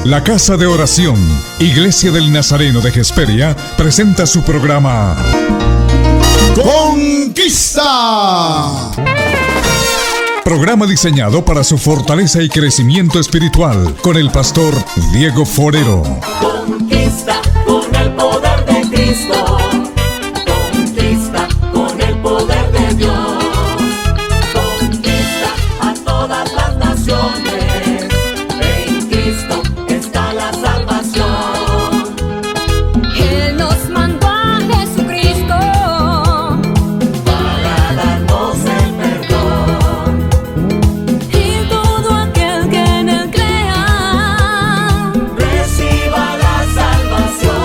La Casa de Oración, Iglesia del Nazareno de Hesperia, presenta su programa ¡Conquista! Programa diseñado para su fortaleza y crecimiento espiritual, con el pastor Diego Forero. Conquista con el poder de Cristo. Conquista con el poder de Dios. Conquista a todas las naciones. En Cristo está la salvación. Él nos mandó a Jesucristo Para darnos el perdón. y todo aquel que en él crea Reciba la salvación.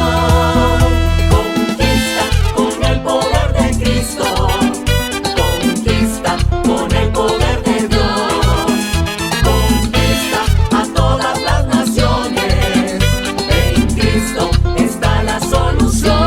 Conquista con el poder de Cristo. Conquista con el poder de Dios. Conquista a todas las naciones. En Cristo está la solución.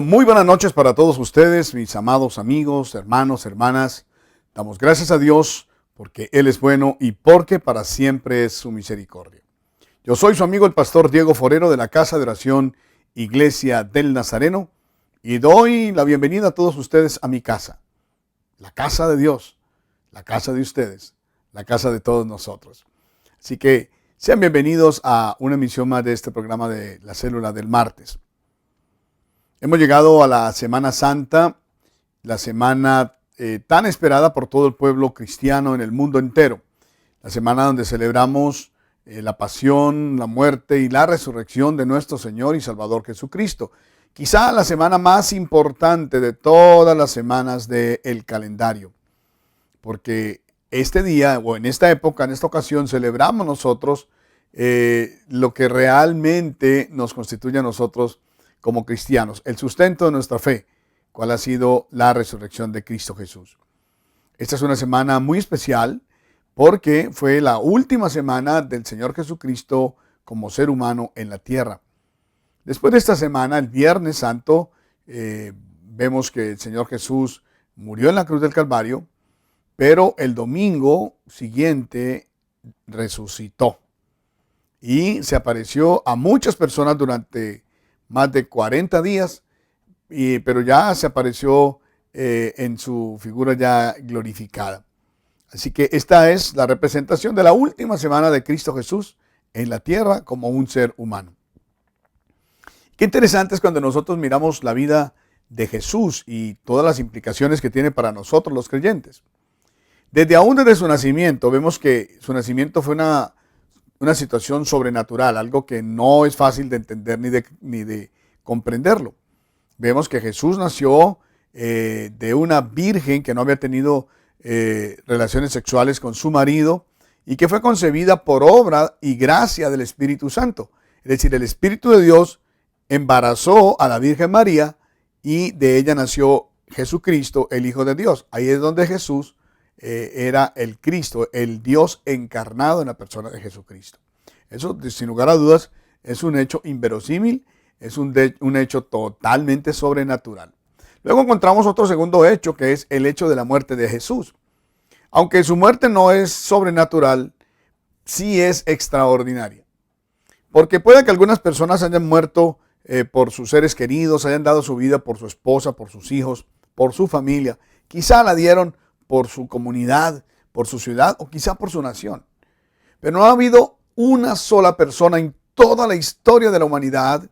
Muy buenas noches para todos ustedes, mis amados amigos, hermanos, hermanas. Damos gracias a Dios porque Él es bueno y porque para siempre es su misericordia. Yo soy su amigo el pastor Diego Forero de la Casa de Oración Iglesia del Nazareno y doy la bienvenida a todos ustedes a mi casa, la casa de Dios, la casa de ustedes, la casa de todos nosotros. Así que sean bienvenidos a una emisión más de este programa de la Célula del Martes. Hemos llegado a la Semana Santa, la semana tan esperada por todo el pueblo cristiano en el mundo entero. La semana donde celebramos la pasión, la muerte y la resurrección de nuestro Señor y Salvador Jesucristo. Quizá la semana más importante de todas las semanas del calendario. Porque este día, o en esta época, en esta ocasión, celebramos nosotros lo que realmente nos constituye a nosotros como cristianos, el sustento de nuestra fe, cuál ha sido la resurrección de Cristo Jesús. Esta es una semana muy especial porque fue la última semana del Señor Jesucristo como ser humano en la tierra. Después de esta semana, el Viernes Santo, vemos que el Señor Jesús murió en la cruz del Calvario, pero el domingo siguiente resucitó y se apareció a muchas personas durante más de 40 días, pero ya se apareció en su figura ya glorificada. Así que esta es la representación de la última semana de Cristo Jesús en la tierra como un ser humano. Qué interesante es cuando nosotros miramos la vida de Jesús y todas las implicaciones que tiene para nosotros los creyentes. Desde su nacimiento, vemos que su nacimiento fue una situación sobrenatural, algo que no es fácil de entender ni de comprenderlo. Vemos que Jesús nació de una virgen que no había tenido relaciones sexuales con su marido y que fue concebida por obra y gracia del Espíritu Santo. Es decir, el Espíritu de Dios embarazó a la Virgen María y de ella nació Jesucristo, el Hijo de Dios. Ahí es donde Jesús era el Cristo, el Dios encarnado en la persona de Jesucristo. Eso, sin lugar a dudas, es un hecho inverosímil, es un hecho totalmente sobrenatural. Luego encontramos otro segundo hecho, que es el hecho de la muerte de Jesús. Aunque su muerte no es sobrenatural, sí es extraordinaria. Porque puede que algunas personas hayan muerto por sus seres queridos, hayan dado su vida por su esposa, por sus hijos, por su familia. Quizá la dieron por su comunidad, por su ciudad o quizá por su nación. Pero no ha habido una sola persona en toda la historia de la humanidad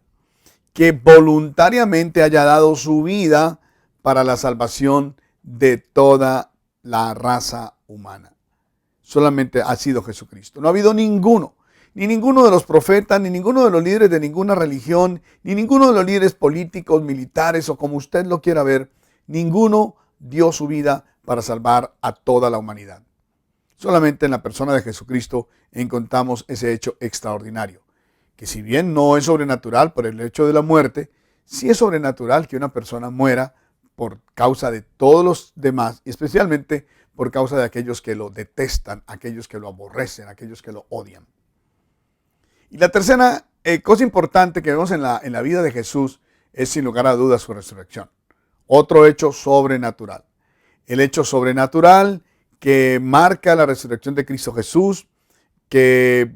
que voluntariamente haya dado su vida para la salvación de toda la raza humana. Solamente ha sido Jesucristo. No ha habido ninguno, ni ninguno de los profetas, ni ninguno de los líderes de ninguna religión, ni ninguno de los líderes políticos, militares o como usted lo quiera ver, ninguno dio su vida para salvar a toda la humanidad. Solamente en la persona de Jesucristo encontramos ese hecho extraordinario, que si bien no es sobrenatural por el hecho de la muerte, sí es sobrenatural que una persona muera por causa de todos los demás, y especialmente por causa de aquellos que lo detestan, aquellos que lo aborrecen, aquellos que lo odian. Y la tercera cosa importante que vemos en la vida de Jesús es sin lugar a dudas su resurrección. Otro hecho sobrenatural. El hecho sobrenatural que marca la resurrección de Cristo Jesús, que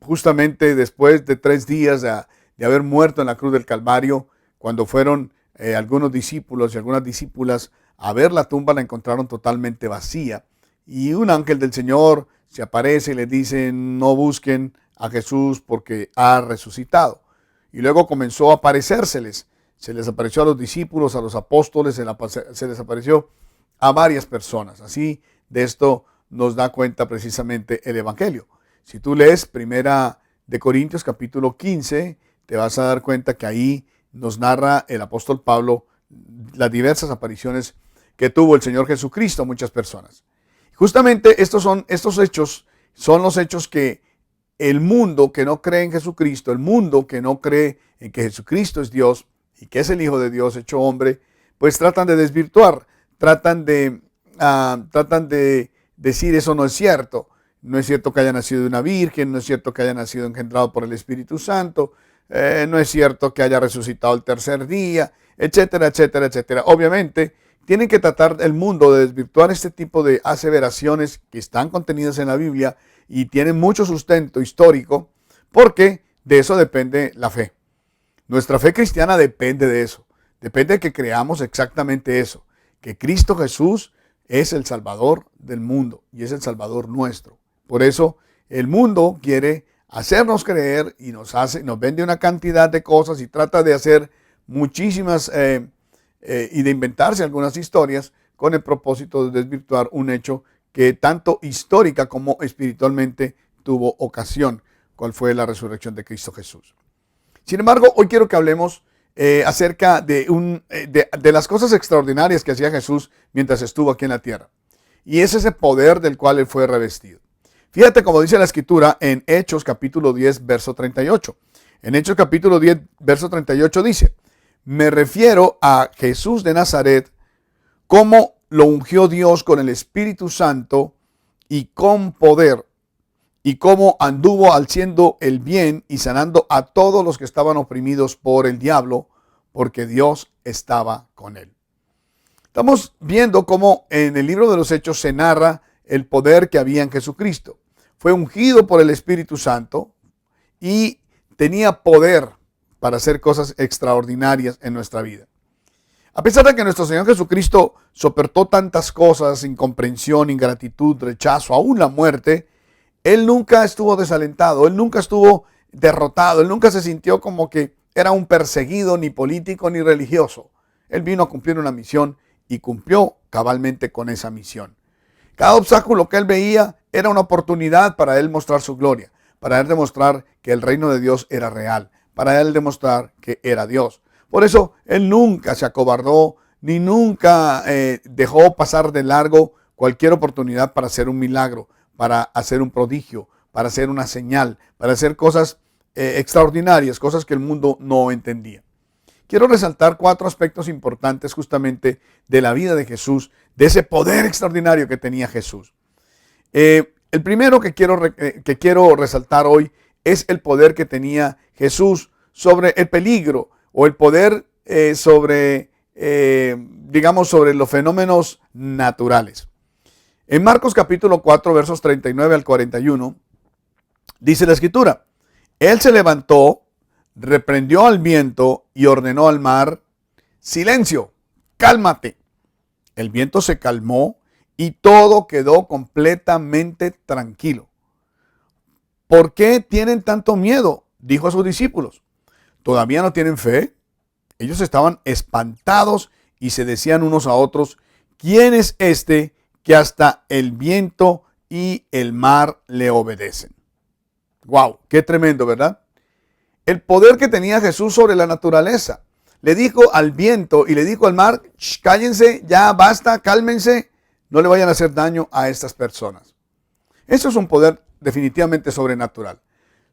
justamente después de 3 días de haber muerto en la cruz del Calvario, cuando fueron algunos discípulos y algunas discípulas a ver la tumba, la encontraron totalmente vacía. Y un ángel del Señor se aparece y les dice: no busquen a Jesús porque ha resucitado. Y luego comenzó a aparecérseles. Se les apareció a los discípulos, a los apóstoles, se les apareció a varias personas. Así de esto nos da cuenta precisamente el Evangelio. Si tú lees 1 de Corintios capítulo 15, te vas a dar cuenta que ahí nos narra el apóstol Pablo las diversas apariciones que tuvo el Señor Jesucristo a muchas personas. Justamente estos hechos son los hechos que el mundo que no cree en Jesucristo, el mundo que no cree en que Jesucristo es Dios y que es el Hijo de Dios hecho hombre, pues tratan de desvirtuar, tratan de decir: eso no es cierto. No es cierto que haya nacido de una virgen, no es cierto que haya nacido engendrado por el Espíritu Santo, no es cierto que haya resucitado el tercer día, etcétera, etcétera, etcétera. Obviamente, tienen que tratar el mundo de desvirtuar este tipo de aseveraciones que están contenidas en la Biblia y tienen mucho sustento histórico, porque de eso depende la fe. Nuestra fe cristiana depende de eso. Depende de que creamos exactamente eso, que Cristo Jesús es el Salvador del mundo y es el Salvador nuestro. Por eso el mundo quiere hacernos creer y nos vende una cantidad de cosas y trata de hacer muchísimas y de inventarse algunas historias con el propósito de desvirtuar un hecho que tanto histórica como espiritualmente tuvo ocasión, cual fue la resurrección de Cristo Jesús. Sin embargo, hoy quiero que hablemos acerca de las cosas extraordinarias que hacía Jesús mientras estuvo aquí en la tierra. Y es ese poder del cual él fue revestido. Fíjate como dice la Escritura en Hechos capítulo 10, verso 38. En Hechos capítulo 10, verso 38 dice: me refiero a Jesús de Nazaret, cómo lo ungió Dios con el Espíritu Santo y con poder, y cómo anduvo haciendo el bien y sanando a todos los que estaban oprimidos por el diablo, porque Dios estaba con él. Estamos viendo cómo en el libro de los Hechos se narra el poder que había en Jesucristo. Fue ungido por el Espíritu Santo y tenía poder para hacer cosas extraordinarias en nuestra vida. A pesar de que nuestro Señor Jesucristo soportó tantas cosas, incomprensión, ingratitud, rechazo, aún la muerte, Él nunca estuvo desalentado, Él nunca estuvo derrotado, Él nunca se sintió como que era un perseguido ni político ni religioso. Él vino a cumplir una misión y cumplió cabalmente con esa misión. Cada obstáculo que Él veía era una oportunidad para Él mostrar su gloria, para Él demostrar que el reino de Dios era real, para Él demostrar que era Dios. Por eso Él nunca se acobardó, ni nunca dejó pasar de largo cualquier oportunidad para hacer un milagro, para hacer un prodigio, para hacer una señal, para hacer cosas extraordinarias, cosas que el mundo no entendía. Quiero resaltar 4 aspectos importantes justamente de la vida de Jesús, de ese poder extraordinario que tenía Jesús. El primero que quiero resaltar hoy es el poder que tenía Jesús sobre el peligro o el poder sobre los fenómenos naturales. En Marcos capítulo 4, versos 39 al 41, dice la Escritura: Él se levantó, reprendió al viento y ordenó al mar: silencio, cálmate. El viento se calmó y todo quedó completamente tranquilo. ¿Por qué tienen tanto miedo?, dijo a sus discípulos. ¿Todavía no tienen fe? Ellos estaban espantados y se decían unos a otros: ¿quién es este que hasta el viento y el mar le obedecen? ¡Wow! ¡Qué tremendo!, ¿verdad? El poder que tenía Jesús sobre la naturaleza. Le dijo al viento y le dijo al mar: cállense, ya basta, cálmense, no le vayan a hacer daño a estas personas. Eso es un poder definitivamente sobrenatural.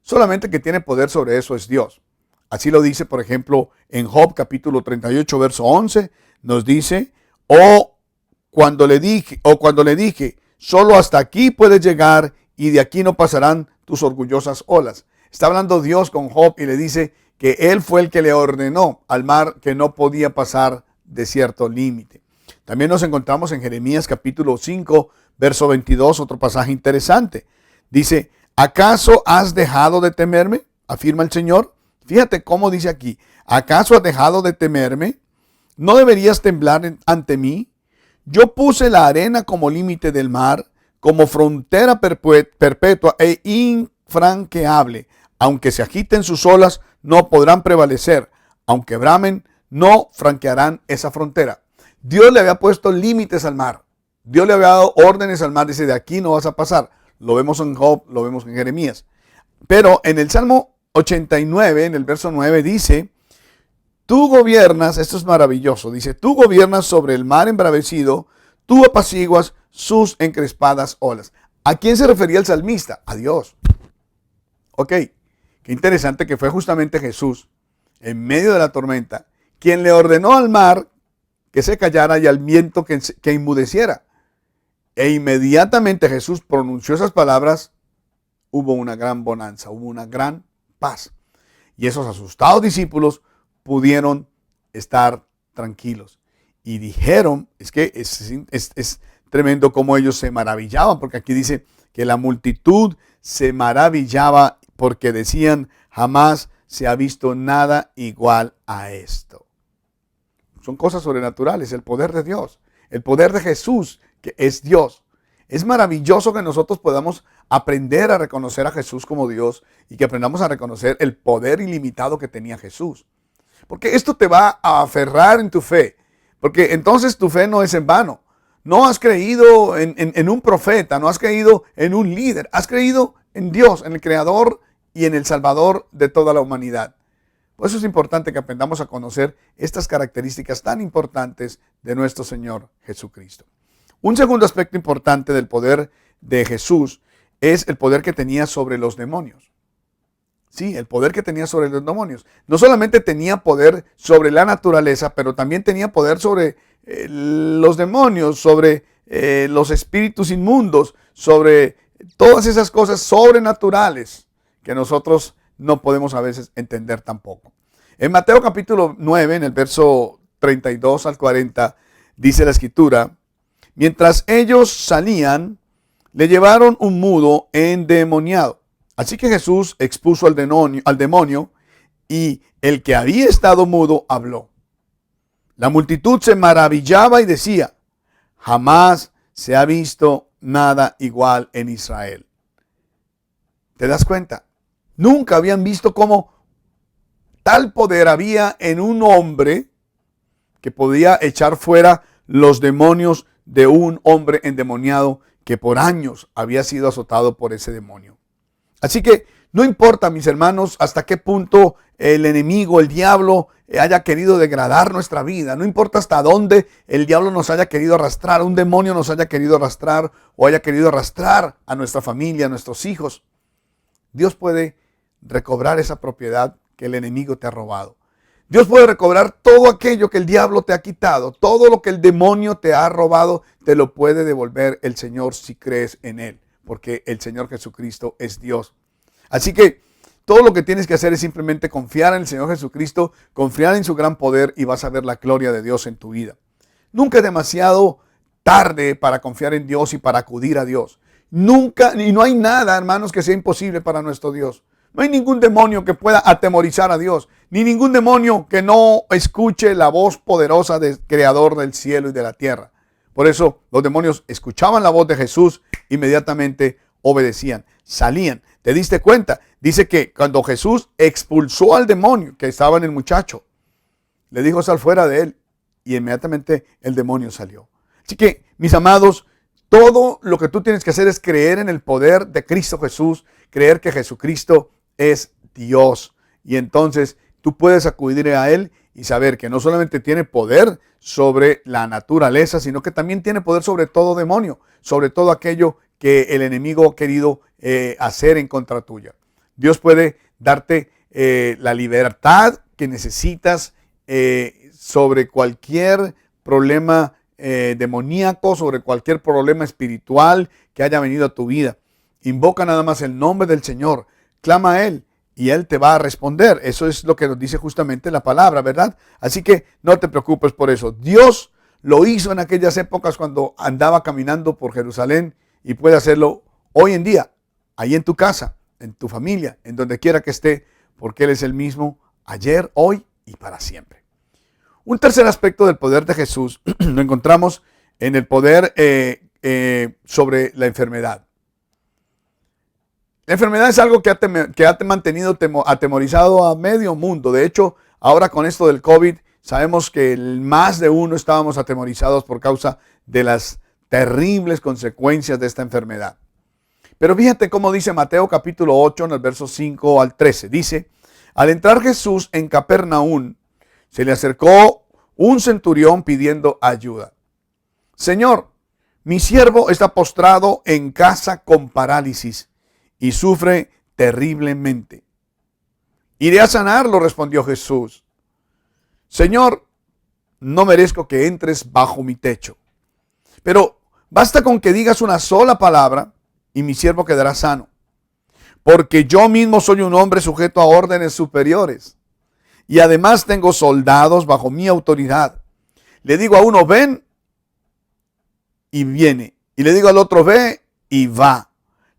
Solamente que tiene poder sobre eso es Dios. Así lo dice, por ejemplo, en Job capítulo 38, verso 11, nos dice: cuando le dije, solo hasta aquí puedes llegar y de aquí no pasarán tus orgullosas olas. Está hablando Dios con Job y le dice que él fue el que le ordenó al mar que no podía pasar de cierto límite. También nos encontramos en Jeremías capítulo 5, verso 22, otro pasaje interesante. Dice, ¿acaso has dejado de temerme? Afirma el Señor. Fíjate cómo dice aquí, ¿acaso has dejado de temerme? ¿No deberías temblar ante mí? Yo puse la arena como límite del mar, como frontera perpetua e infranqueable. Aunque se agiten sus olas, no podrán prevalecer. Aunque bramen, no franquearán esa frontera. Dios le había puesto límites al mar. Dios le había dado órdenes al mar. Dice, de aquí no vas a pasar. Lo vemos en Job, lo vemos en Jeremías. Pero en el Salmo 89, en el verso 9, dice, tú gobiernas, esto es maravilloso, dice, tú gobiernas sobre el mar embravecido, tú apaciguas sus encrespadas olas. ¿A quién se refería el salmista? A Dios. Ok, qué interesante que fue justamente Jesús, en medio de la tormenta, quien le ordenó al mar que se callara y al viento que inmudeciera. E inmediatamente Jesús pronunció esas palabras, hubo una gran bonanza, hubo una gran paz. Y esos asustados discípulos pudieron estar tranquilos. Y dijeron, es que es tremendo cómo ellos se maravillaban, porque aquí dice que la multitud se maravillaba porque decían, jamás se ha visto nada igual a esto. Son cosas sobrenaturales, el poder de Dios, el poder de Jesús, que es Dios. Es maravilloso que nosotros podamos aprender a reconocer a Jesús como Dios y que aprendamos a reconocer el poder ilimitado que tenía Jesús. Porque esto te va a aferrar en tu fe, porque entonces tu fe no es en vano. No has creído en un profeta, no has creído en un líder, has creído en Dios, en el Creador y en el Salvador de toda la humanidad. Por eso es importante que aprendamos a conocer estas características tan importantes de nuestro Señor Jesucristo. Un segundo aspecto importante del poder de Jesús es el poder que tenía sobre los demonios. Sí, el poder que tenía sobre los demonios. No solamente tenía poder sobre la naturaleza, pero también tenía poder sobre los demonios, sobre los espíritus inmundos, sobre todas esas cosas sobrenaturales que nosotros no podemos a veces entender tampoco. En Mateo capítulo 9, en el verso 32 al 40, dice la escritura, mientras ellos salían, le llevaron un mudo endemoniado. Así que Jesús expuso al demonio y el que había estado mudo habló. La multitud se maravillaba y decía, jamás se ha visto nada igual en Israel. ¿Te das cuenta? Nunca habían visto cómo tal poder había en un hombre que podía echar fuera los demonios de un hombre endemoniado que por años había sido azotado por ese demonio. Así que no importa, mis hermanos, hasta qué punto el enemigo, el diablo, haya querido degradar nuestra vida. No importa hasta dónde el diablo nos haya querido arrastrar, un demonio nos haya querido arrastrar o haya querido arrastrar a nuestra familia, a nuestros hijos. Dios puede recobrar esa propiedad que el enemigo te ha robado. Dios puede recobrar todo aquello que el diablo te ha quitado. Todo lo que el demonio te ha robado, te lo puede devolver el Señor si crees en Él. Porque el Señor Jesucristo es Dios. Así que todo lo que tienes que hacer es simplemente confiar en el Señor Jesucristo, confiar en su gran poder y vas a ver la gloria de Dios en tu vida. Nunca es demasiado tarde para confiar en Dios y para acudir a Dios. Nunca, y no hay nada, hermanos, que sea imposible para nuestro Dios. No hay ningún demonio que pueda atemorizar a Dios, ni ningún demonio que no escuche la voz poderosa del Creador del cielo y de la tierra. Por eso los demonios escuchaban la voz de Jesús, inmediatamente obedecían, salían. ¿Te diste cuenta? Dice que cuando Jesús expulsó al demonio que estaba en el muchacho, le dijo sal fuera de él y inmediatamente el demonio salió. Así que, mis amados, todo lo que tú tienes que hacer es creer en el poder de Cristo Jesús, creer que Jesucristo es Dios. Y entonces tú puedes acudir a Él y saber que no solamente tiene poder sobre la naturaleza, sino que también tiene poder sobre todo demonio, sobre todo aquello que el enemigo ha querido hacer en contra tuya. Dios puede darte la libertad que necesitas sobre cualquier problema demoníaco, sobre cualquier problema espiritual que haya venido a tu vida. Invoca nada más el nombre del Señor, clama a Él y Él te va a responder. Eso es lo que nos dice justamente la palabra, ¿verdad? Así que no te preocupes por eso. Dios lo hizo en aquellas épocas cuando andaba caminando por Jerusalén y puede hacerlo hoy en día, ahí en tu casa, en tu familia, en donde quiera que esté, porque Él es el mismo ayer, hoy y para siempre. Un tercer aspecto del poder de Jesús lo encontramos en el poder sobre la enfermedad. La enfermedad es algo que ha mantenido atemorizado a medio mundo. De hecho, ahora con esto del COVID, sabemos que más de uno estábamos atemorizados por causa de las terribles consecuencias de esta enfermedad. Pero fíjate cómo dice Mateo capítulo 8, en el verso 5 al 13. Dice, al entrar Jesús en Capernaum, se le acercó un centurión pidiendo ayuda. Señor, mi siervo está postrado en casa con parálisis y sufre terriblemente. Iré a sanarlo, respondió Jesús. Señor, no merezco que entres bajo mi techo, pero basta con que digas una sola palabra y mi siervo quedará sano, porque yo mismo soy un hombre sujeto a órdenes superiores y además tengo soldados bajo mi autoridad. Le digo a uno, ven, y viene, y le digo al otro, ve, y va.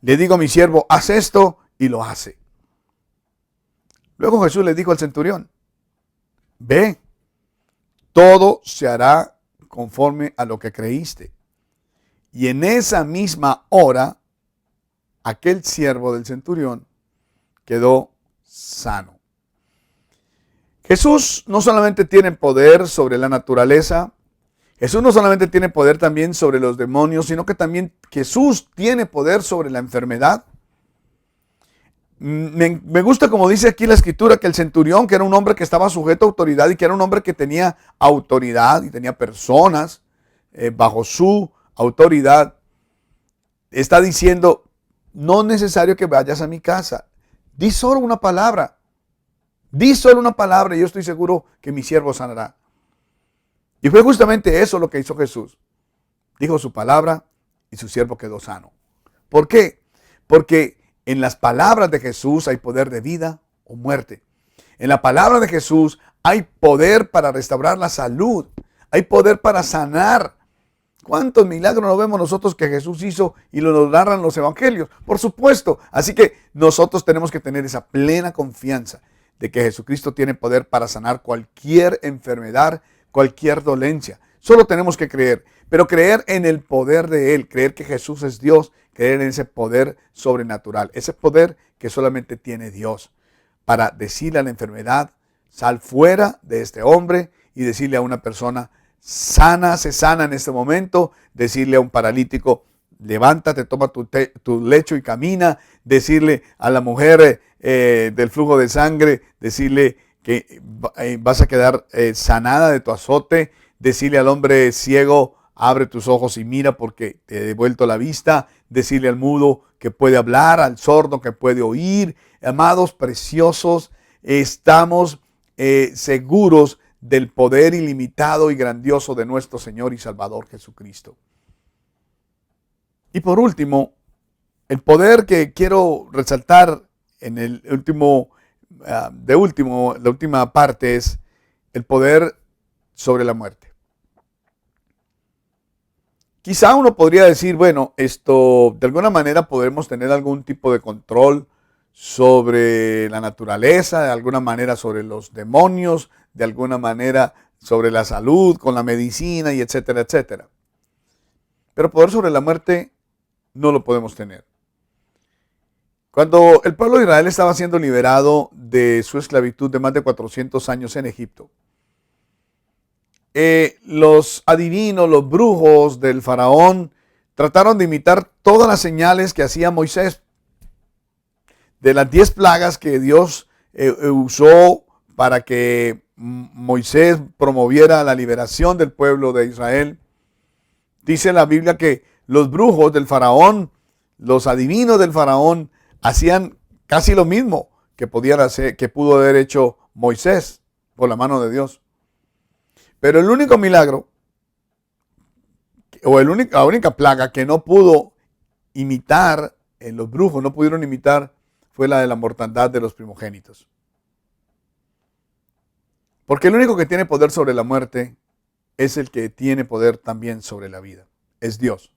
Le digo a mi siervo, haz esto, y lo hace. Luego Jesús le dijo al centurión, ve, todo se hará conforme a lo que creíste. Y en esa misma hora, aquel siervo del centurión quedó sano. Jesús no solamente tiene poder sobre la naturaleza, Jesús no solamente tiene poder también sobre los demonios, sino que también Jesús tiene poder sobre la enfermedad. Me gusta como dice aquí la escritura que el centurión, que era un hombre que estaba sujeto a autoridad y que era un hombre que tenía autoridad y tenía personas bajo su autoridad, está diciendo, no es necesario que vayas a mi casa, di solo una palabra y yo estoy seguro que mi siervo sanará. Y fue justamente eso lo que hizo Jesús. Dijo su palabra y su siervo quedó sano. ¿Por qué? Porque en las palabras de Jesús hay poder de vida o muerte. En la palabra de Jesús hay poder para restaurar la salud. Hay poder para sanar. ¿Cuántos milagros no vemos nosotros que Jesús hizo y lo narran los evangelios? Por supuesto. Así que nosotros tenemos que tener esa plena confianza de que Jesucristo tiene poder para sanar cualquier enfermedad, cualquier dolencia. Solo tenemos que creer, pero creer en el poder de Él, creer que Jesús es Dios, creer en ese poder sobrenatural, ese poder que solamente tiene Dios, para decirle a la enfermedad, sal fuera de este hombre, y decirle a una persona, sana, se sana en este momento, decirle a un paralítico, levántate, toma tu lecho y camina, decirle a la mujer del flujo de sangre, decirle que vas a quedar sanada de tu azote, decirle al hombre ciego, abre tus ojos y mira porque te he devuelto la vista, decirle al mudo que puede hablar, al sordo que puede oír. Amados preciosos, estamos seguros del poder ilimitado y grandioso de nuestro Señor y Salvador Jesucristo. Y por último, el poder que quiero resaltar en el la última parte es el poder sobre la muerte. Quizá uno podría decir, bueno, esto de alguna manera podemos tener algún tipo de control sobre la naturaleza, de alguna manera sobre los demonios, de alguna manera sobre la salud, con la medicina y etcétera, etcétera. Pero poder sobre la muerte no lo podemos tener. Cuando el pueblo de Israel estaba siendo liberado de su esclavitud de más de 400 años en Egipto, los adivinos, los brujos del faraón trataron de imitar todas las señales que hacía Moisés. De las 10 plagas que Dios usó para que Moisés promoviera la liberación del pueblo de Israel, dice la Biblia que los brujos del faraón, los adivinos del faraón, hacían casi lo mismo que pudo haber hecho Moisés por la mano de Dios. Pero el único milagro, o la única plaga que no pudo imitar, los brujos no pudieron imitar, fue la de la mortandad de los primogénitos. Porque el único que tiene poder sobre la muerte es el que tiene poder también sobre la vida. Es Dios.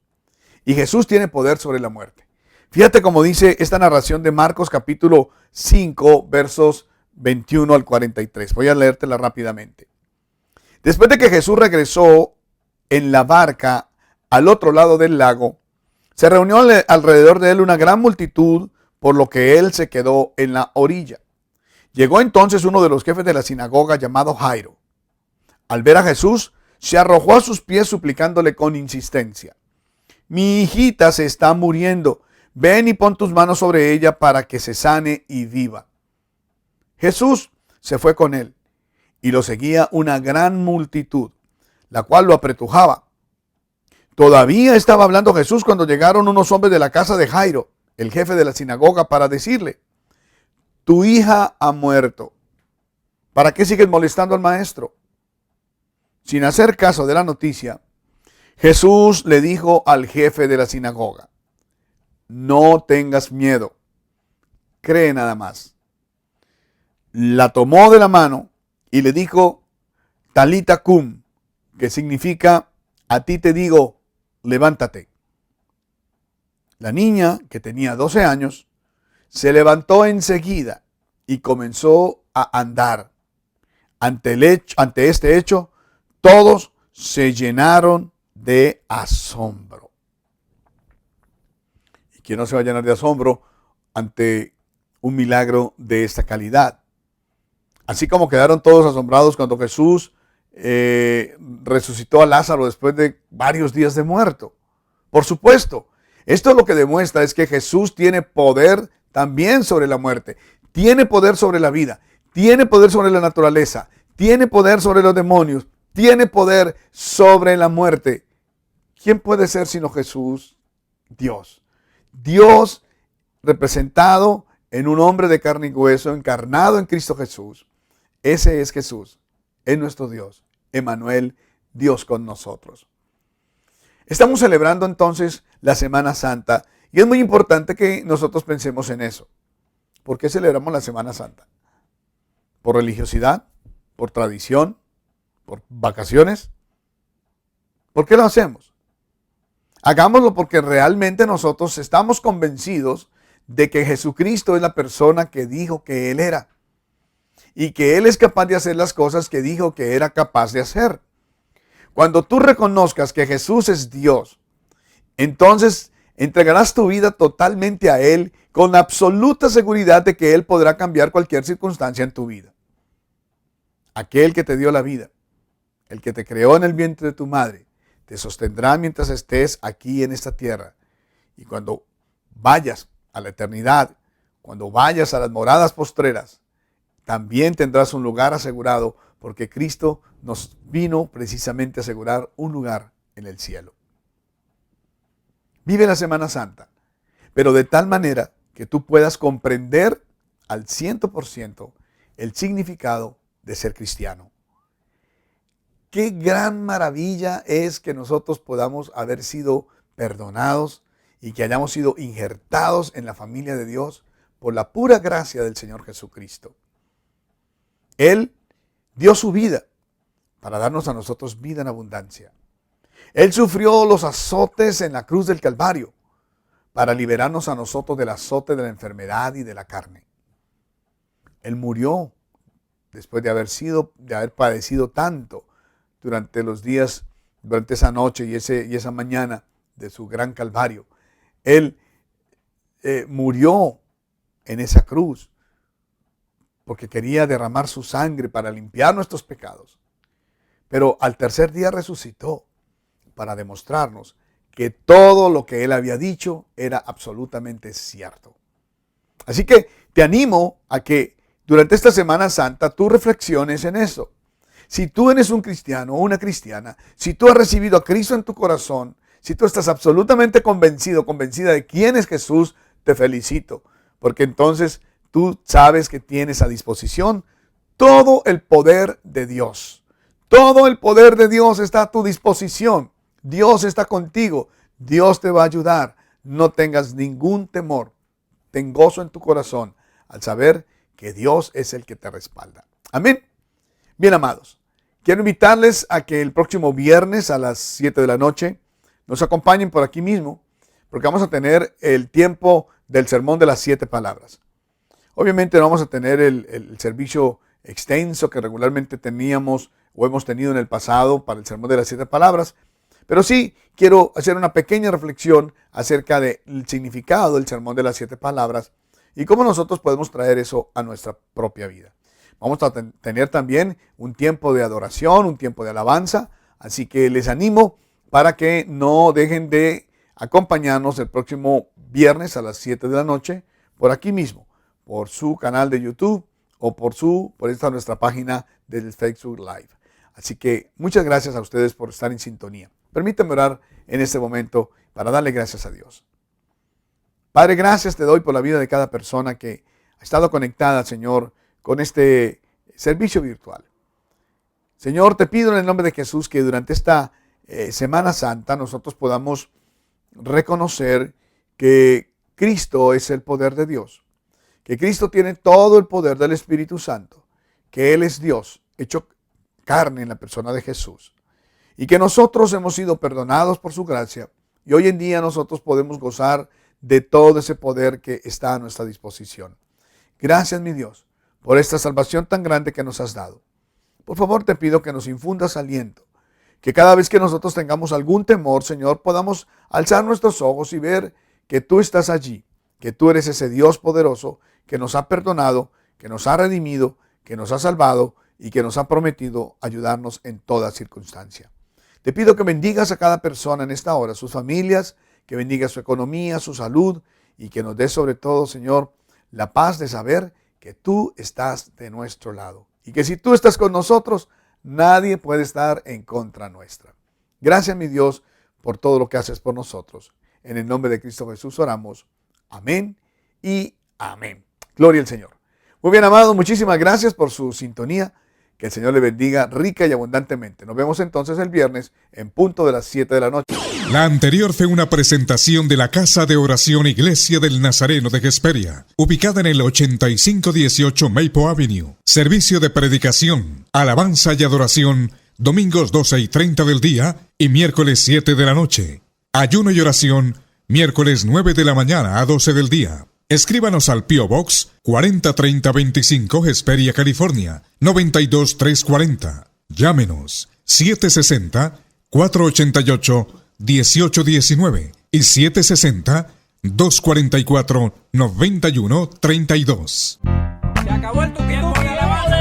Y Jesús tiene poder sobre la muerte. Fíjate cómo dice esta narración de Marcos capítulo 5, versos 21 al 43. Voy a leértela rápidamente. Después de que Jesús regresó en la barca al otro lado del lago, se reunió alrededor de él una gran multitud, por lo que él se quedó en la orilla. Llegó entonces uno de los jefes de la sinagoga llamado Jairo. Al ver a Jesús, se arrojó a sus pies suplicándole con insistencia: mi hijita se está muriendo. Ven y pon tus manos sobre ella para que se sane y viva. Jesús se fue con él y lo seguía una gran multitud, la cual lo apretujaba. Todavía estaba hablando Jesús cuando llegaron unos hombres de la casa de Jairo, el jefe de la sinagoga, para decirle: tu hija ha muerto. ¿Para qué sigues molestando al maestro? Sin hacer caso de la noticia, Jesús le dijo al jefe de la sinagoga: no tengas miedo, cree nada más. La tomó de la mano y le dijo: talita cum, que significa: a ti te digo, levántate. La niña, que tenía 12 años, se levantó enseguida y comenzó a andar. Ante este hecho, todos se llenaron de asombro. ¿Y quién no se va a llenar de asombro ante un milagro de esta calidad? Así como quedaron todos asombrados cuando Jesús resucitó a Lázaro después de varios días de muerto. Por supuesto, esto lo que demuestra es que Jesús tiene poder también sobre la muerte, tiene poder sobre la vida, tiene poder sobre la naturaleza, tiene poder sobre los demonios, tiene poder sobre la muerte. ¿Quién puede ser sino Jesús? Dios. Dios representado en un hombre de carne y hueso, encarnado en Cristo Jesús. Ese es Jesús, es nuestro Dios, Emmanuel, Dios con nosotros. Estamos celebrando entonces la Semana Santa y es muy importante que nosotros pensemos en eso. ¿Por qué celebramos la Semana Santa? ¿Por religiosidad? ¿Por tradición? ¿Por vacaciones? ¿Por qué lo hacemos? Hagámoslo porque realmente nosotros estamos convencidos de que Jesucristo es la persona que dijo que Él era y que Él es capaz de hacer las cosas que dijo que era capaz de hacer. Cuando tú reconozcas que Jesús es Dios, entonces entregarás tu vida totalmente a Él con absoluta seguridad de que Él podrá cambiar cualquier circunstancia en tu vida. Aquel que te dio la vida, el que te creó en el vientre de tu madre, te sostendrá mientras estés aquí en esta tierra. Y cuando vayas a la eternidad, cuando vayas a las moradas postreras, también tendrás un lugar asegurado, porque Cristo nos vino precisamente a asegurar un lugar en el cielo. Vive la Semana Santa, pero de tal manera que tú puedas comprender al 100% el significado de ser cristiano. Qué gran maravilla es que nosotros podamos haber sido perdonados y que hayamos sido injertados en la familia de Dios por la pura gracia del Señor Jesucristo. Él dio su vida para darnos a nosotros vida en abundancia. Él sufrió los azotes en la cruz del Calvario para liberarnos a nosotros del azote de la enfermedad y de la carne. Él murió después de haber padecido tanto durante los días, durante esa noche y esa mañana de su gran Calvario. Él murió en esa cruz porque quería derramar su sangre para limpiar nuestros pecados. Pero al tercer día resucitó para demostrarnos que todo lo que Él había dicho era absolutamente cierto. Así que te animo a que durante esta Semana Santa tú reflexiones en eso. Si tú eres un cristiano o una cristiana, si tú has recibido a Cristo en tu corazón, si tú estás absolutamente convencido, convencida de quién es Jesús, te felicito, porque entonces tú sabes que tienes a disposición todo el poder de Dios. Todo el poder de Dios está a tu disposición. Dios está contigo. Dios te va a ayudar. No tengas ningún temor. Ten gozo en tu corazón al saber que Dios es el que te respalda. Amén. Bien, amados, Quiero invitarles a que el próximo viernes a las 7 de la noche nos acompañen por aquí mismo, porque vamos a tener el tiempo del sermón de las 7 palabras. Obviamente no vamos a tener el servicio extenso que regularmente teníamos o hemos tenido en el pasado para el sermón de las 7 palabras, pero sí quiero hacer una pequeña reflexión acerca del significado del sermón de las 7 palabras y cómo nosotros podemos traer eso a nuestra propia vida. Vamos a tener también un tiempo de adoración, un tiempo de alabanza, así que les animo para que no dejen de acompañarnos el próximo viernes a las 7 de la noche por aquí mismo, por su canal de YouTube o por esta nuestra página del Facebook Live. Así que muchas gracias a ustedes por estar en sintonía. Permítanme orar en este momento para darle gracias a Dios. Padre, gracias te doy por la vida de cada persona que ha estado conectada, Señor, con este servicio virtual. Señor, te pido en el nombre de Jesús que durante esta Semana Santa nosotros podamos reconocer que Cristo es el poder de Dios, que Cristo tiene todo el poder del Espíritu Santo, que Él es Dios, hecho carne en la persona de Jesús, y que nosotros hemos sido perdonados por su gracia, y hoy en día nosotros podemos gozar de todo ese poder que está a nuestra disposición. Gracias, mi Dios, por esta salvación tan grande que nos has dado. Por favor, te pido que nos infundas aliento, que cada vez que nosotros tengamos algún temor, Señor, podamos alzar nuestros ojos y ver que tú estás allí, que tú eres ese Dios poderoso que nos ha perdonado, que nos ha redimido, que nos ha salvado y que nos ha prometido ayudarnos en toda circunstancia. Te pido que bendigas a cada persona en esta hora, sus familias, que bendiga su economía, su salud y que nos dé sobre todo, Señor, la paz de saber que tú estás de nuestro lado y que si tú estás con nosotros, nadie puede estar en contra nuestra. Gracias, mi Dios, por todo lo que haces por nosotros. En el nombre de Cristo Jesús oramos. Amén y amén. Gloria al Señor. Muy bien, amados, muchísimas gracias por su sintonía. Que el Señor le bendiga rica y abundantemente. Nos vemos entonces el viernes en punto de las 7 de la noche. La anterior fue una presentación de la Casa de Oración Iglesia del Nazareno de Hesperia, ubicada en el 8518 Maple Avenue. Servicio de predicación, alabanza y adoración, domingos 12 y 30 del día y miércoles 7 de la noche. Ayuno y oración, miércoles 9 de la mañana a 12 del día. Escríbanos al P.O. Box 403025 Hesperia, California, 92340. Llámenos 760-488-1819 y 760-244-9132. Se acabó el tu tiempo de alabanza.